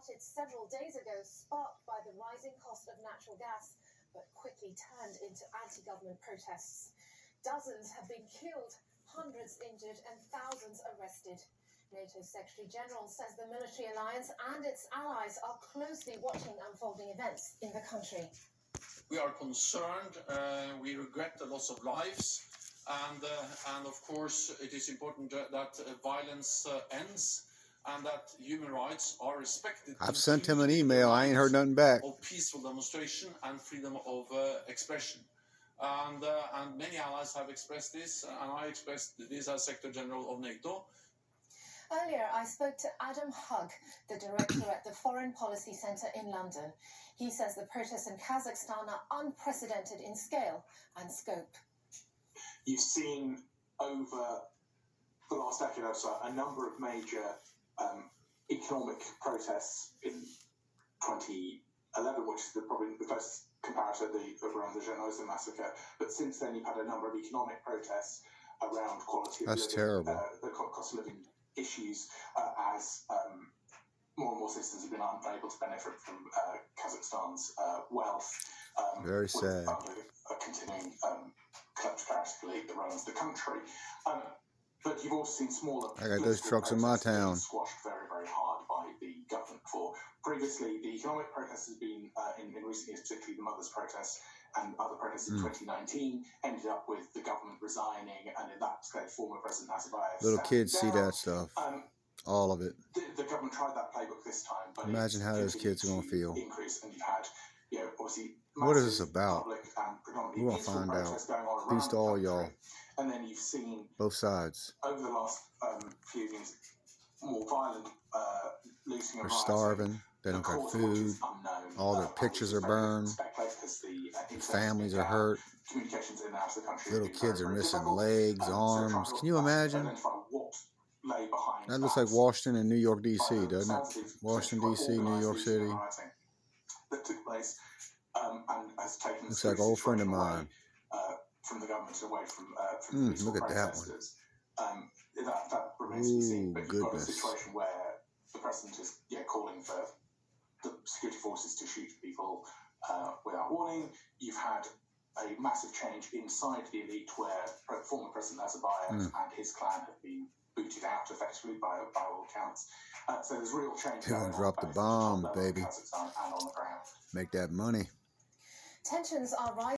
started several days ago, sparked by the rising cost of natural gas, but quickly turned into anti-government protests. Dozens have been killed, hundreds injured, and thousands arrested. NATO Secretary General says the military alliance and its allies are closely watching unfolding events in the country. We are concerned, we regret the loss of lives, and of course it is important that violence ends and that human rights are respected. I've sent him an email, I ain't heard nothing back. Of peaceful demonstration and freedom of expression. And many allies have expressed this, and I expressed this as Secretary General of NATO. Earlier, I spoke to Adam Hug, the director at the Foreign Policy Centre in London. He says the protests in Kazakhstan are unprecedented in scale and scope. You've seen over the last decade or so a number of major economic protests in 2011, which is probably the closest comparator around the Zhanaozen massacre. But since then, you've had a number of economic protests around quality of living. That's terrible. The cost of living issues as more and more citizens have been unable to benefit from Kazakhstan's wealth. Very sad. A continuing kleptocratic elite that runs the country. But you've also seen smaller. I got those trucks in my town. Squashed very, very hard by the government before. Previously, the economic protest has been in recent years, particularly the mothers' protests and other protests in 2019, ended up with the government resigning, and in that case, former President Nazarbayev. Little kids see that stuff. All of it. The government tried that playbook this time, but imagine how those kids are going to feel. Increase, and you've had, obviously, what is this about? We're going to find out. Peace to all y'all. And then you've seen both sides. Over the last few years, more violent looting of They're starving. They don't got food. All their pictures are burned. Their families are hurt. Little kids are missing legs, arms. Can you imagine? That looks like Washington and New York, D.C., doesn't it? Washington, D.C., New York City. That took place and has taken looks like an old friend of mine. From the government away from look at that one. That remains to be seen. But you've got a Goodness. situation where the president is calling for the security forces to shoot people without warning. You've had a massive change inside the elite where former President Nazarbayev and his clan have been booted out effectively by all accounts. So there's real change. They're gonna drop the bomb, baby. And on the ground. Make that money. Tensions are rising.